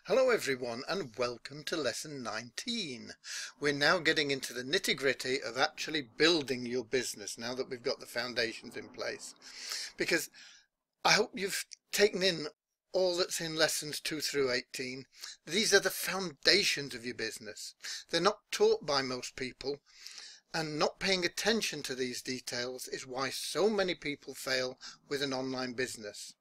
Hello everyone and welcome to lesson 19. We're now getting into the nitty-gritty of actually building your business now that we've got the foundations in place. Because I hope you've taken in all that's in lessons 2 through 18. These are the foundations of your business. They're not taught by most people, and not paying attention to these details is why so many people fail with an online business.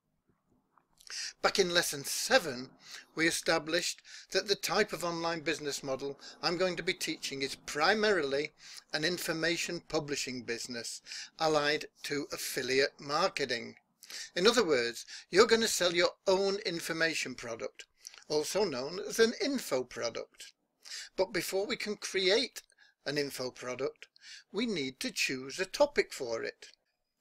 Back in lesson 7, we established that the type of online business model I'm going to be teaching is primarily an information publishing business allied to affiliate marketing. In other words, you're going to sell your own information product, also known as an info product. But before we can create an info product, we need to choose a topic for it.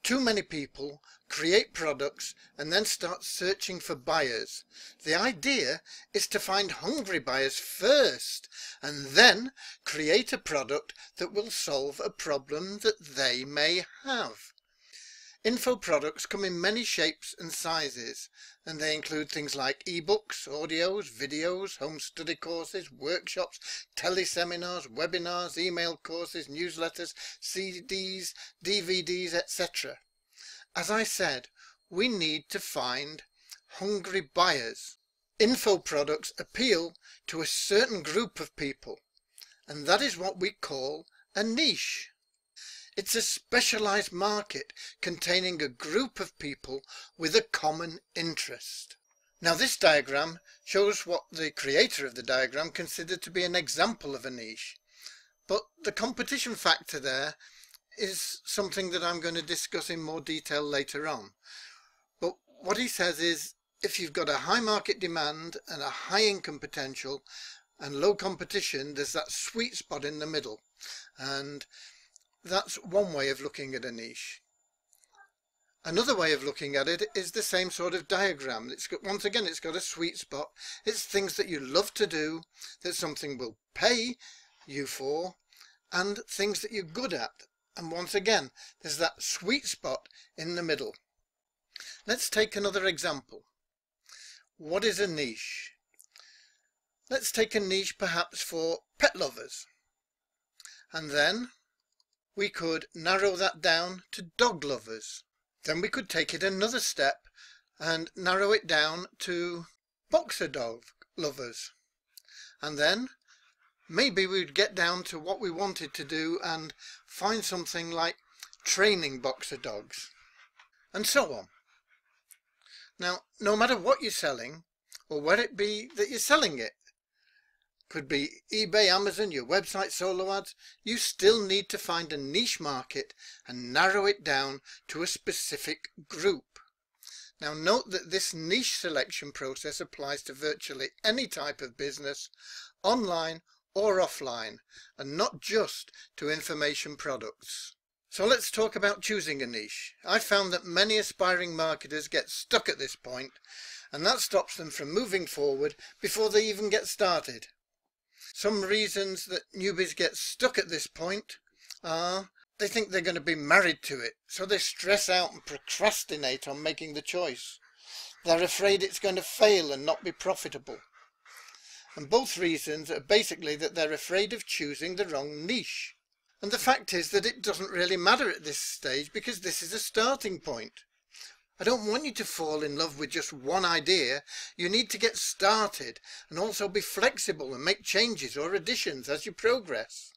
Too many people create products and then start searching for buyers. The idea is to find hungry buyers first and then create a product that will solve a problem that they may have. Info products come in many shapes and sizes, and they include things like ebooks, audios, videos, home study courses, workshops, teleseminars, webinars, email courses, newsletters, CDs, DVDs, etc. As I said, we need to find hungry buyers. Info products appeal to a certain group of people, and that is what we call a niche. It's a specialized market containing a group of people with a common interest. Now this diagram shows what the creator of the diagram considered to be an example of a niche. But the competition factor there is something that I'm going to discuss in more detail later on. But what he says is, if you've got a high market demand and a high income potential and low competition, there's that sweet spot in the middle. And that's one way of looking at a niche. Another way of looking at it is the same sort of diagram. Once again, it's got a sweet spot. It's things that you love to do, that something will pay you for, and things that you're good at. And once again, there's that sweet spot in the middle. Let's take another example. What is a niche? Let's take a niche perhaps for pet lovers. And then we could narrow that down to dog lovers. Then we could take it another step and narrow it down to boxer dog lovers. And then maybe we'd get down to what we wanted to do and find something like training boxer dogs, and so on. Now, no matter what you're selling, or where it be that you're selling it, could be eBay, Amazon, your website, solo ads, you still need to find a niche market and narrow it down to a specific group. Now note that this niche selection process applies to virtually any type of business, online or offline, and not just to information products. So let's talk about choosing a niche. I found that many aspiring marketers get stuck at this point, and that stops them from moving forward before they even get started. Some reasons that newbies get stuck at this point are they think they're going to be married to it, so they stress out and procrastinate on making the choice. They're afraid it's going to fail and not be profitable. And both reasons are basically that they're afraid of choosing the wrong niche. And the fact is that it doesn't really matter at this stage because this is a starting point. I don't want you to fall in love with just one idea. You need to get started and also be flexible and make changes or additions as you progress.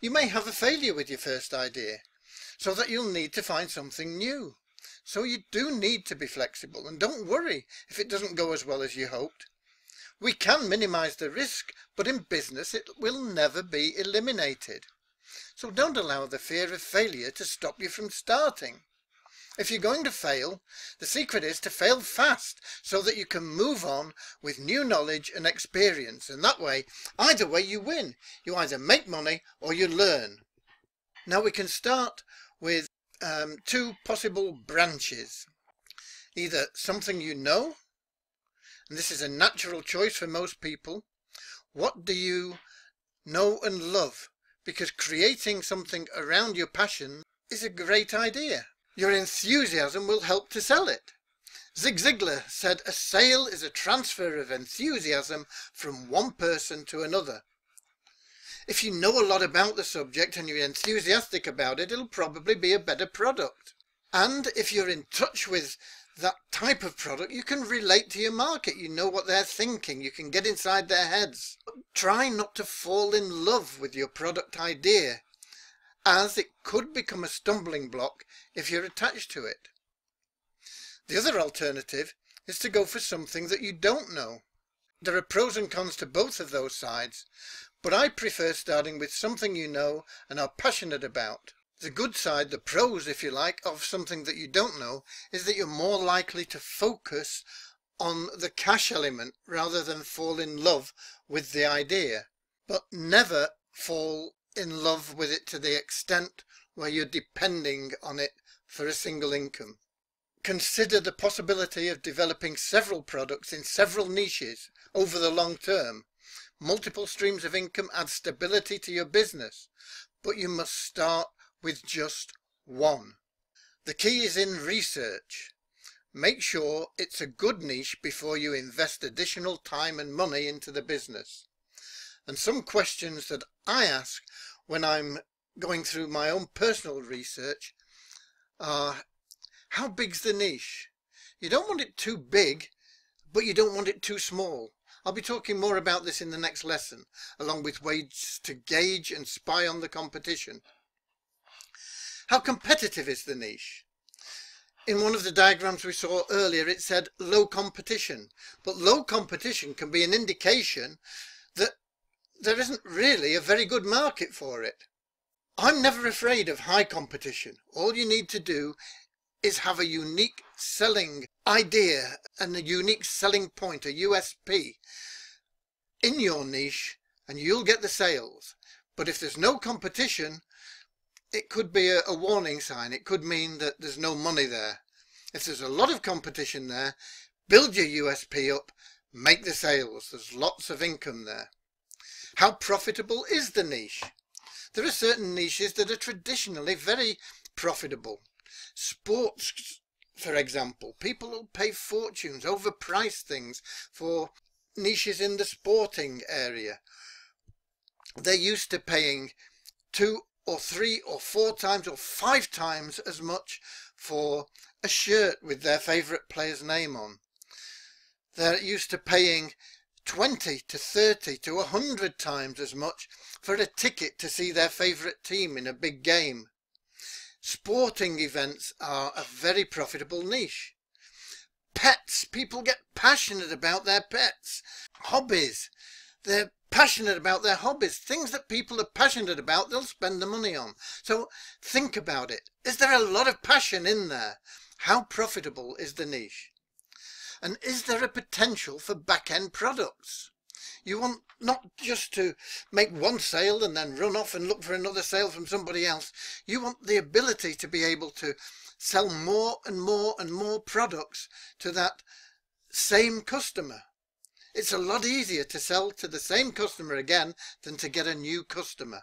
You may have a failure with your first idea, so that you'll need to find something new. So you do need to be flexible, and don't worry if it doesn't go as well as you hoped. We can minimize the risk, but in business it will never be eliminated. So don't allow the fear of failure to stop you from starting. If you're going to fail, the secret is to fail fast so that you can move on with new knowledge and experience, and that way, either way you win. You either make money or you learn. Now we can start with two possible branches. Either something you know, and this is a natural choice for most people. What do you know and love? Because creating something around your passion is a great idea. Your enthusiasm will help to sell it. Zig Ziglar said a sale is a transfer of enthusiasm from one person to another. If you know a lot about the subject and you're enthusiastic about it, it'll probably be a better product. And if you're in touch with that type of product, you can relate to your market. You know what they're thinking. You can get inside their heads. Try not to fall in love with your product idea, as it could become a stumbling block if you're attached to it. The other alternative is to go for something that you don't know. There are pros and cons to both of those sides, but I prefer starting with something you know and are passionate about. The good side, the pros if you like, of something that you don't know is that you're more likely to focus on the cash element rather than fall in love with the idea, but never fall in love with it to the extent where you're depending on it for a single income. Consider the possibility of developing several products in several niches over the long term. Multiple streams of income add stability to your business, but you must start with just one. The key is in research. Make sure it's a good niche before you invest additional time and money into the business. And some questions that I ask when I'm going through my own personal research are, how big's the niche? You don't want it too big, but you don't want it too small. I'll be talking more about this in the next lesson, along with ways to gauge and spy on the competition. How competitive is the niche? In one of the diagrams we saw earlier, it said low competition, but low competition can be an indication that there isn't really a very good market for it. I'm never afraid of high competition. All you need to do is have a unique selling idea and a unique selling point, a USP, in your niche, and you'll get the sales. But if there's no competition, it could be a warning sign. It could mean that there's no money there. If there's a lot of competition there, build your USP up, make the sales. There's lots of income there. How profitable is the niche? There are certain niches that are traditionally very profitable. Sports, for example. People will pay fortunes, overprice things for niches in the sporting area. They're used to paying 2 or 3 or 4 times or 5 times as much for a shirt with their favourite player's name on. They're used to paying 20 to 30 to 100 times as much for a ticket to see their favourite team in a big game. Sporting events are a very profitable niche. Pets, people get passionate about their pets. Hobbies, they're passionate about their hobbies. Things that people are passionate about, they'll spend the money on. So think about it. Is there a lot of passion in there? How profitable is the niche? And is there a potential for back-end products? You want not just to make one sale and then run off and look for another sale from somebody else. You want the ability to be able to sell more and more and more products to that same customer. It's a lot easier to sell to the same customer again than to get a new customer.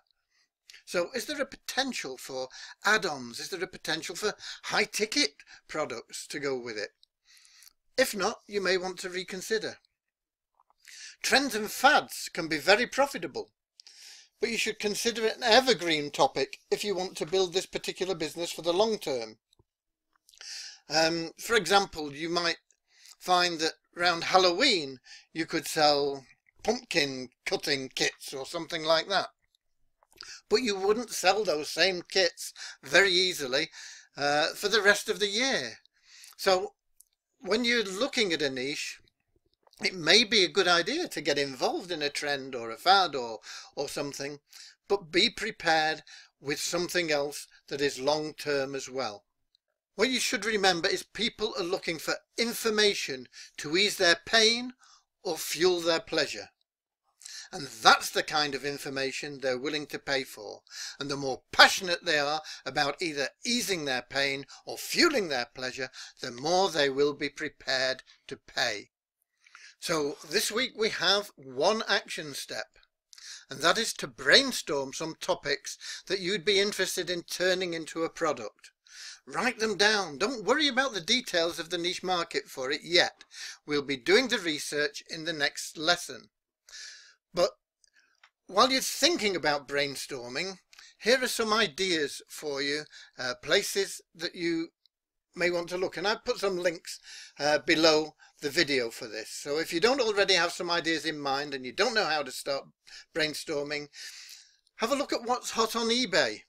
So is there a potential for add-ons? Is there a potential for high-ticket products to go with it? If not, you may want to reconsider. Trends and fads can be very profitable, but you should consider it an evergreen topic if you want to build this particular business for the long term. For example, you might find that around Halloween you could sell pumpkin cutting kits or something like that. But you wouldn't sell those same kits very easily for the rest of the year. So when you're looking at a niche, it may be a good idea to get involved in a trend or a fad or something, but be prepared with something else that is long term as well. What you should remember is people are looking for information to ease their pain or fuel their pleasure. And that's the kind of information they're willing to pay for. And the more passionate they are about either easing their pain or fueling their pleasure, the more they will be prepared to pay. So this week we have one action step, and that is to brainstorm some topics that you'd be interested in turning into a product. Write them down. Don't worry about the details of the niche market for it yet. We'll be doing the research in the next lesson. But while you're thinking about brainstorming, here are some ideas for you, places that you may want to look. And I've put some links below the video for this. So if you don't already have some ideas in mind and you don't know how to start brainstorming, have a look at what's hot on eBay.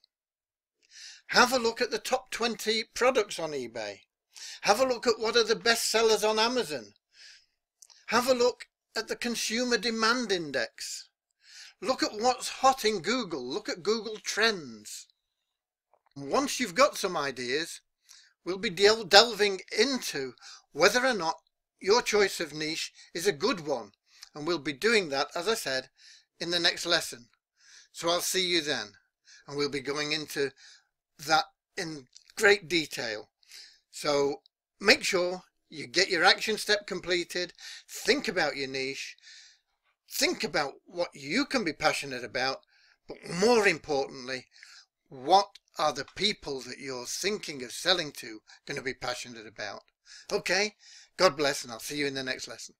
Have a look at the top 20 products on eBay. Have a look at what are the best sellers on Amazon. Have a look at the Consumer Demand Index. Look at what's hot in Google. Look at Google Trends. Once you've got some ideas, we'll be delving into whether or not your choice of niche is a good one. And we'll be doing that, as I said, in the next lesson. So I'll see you then. And we'll be going into that in great detail. So make sure you get your action step completed. Think about your niche. Think about what you can be passionate about. But more importantly, what are the people that you're thinking of selling to going to be passionate about? Okay, God bless, and I'll see you in the next lesson.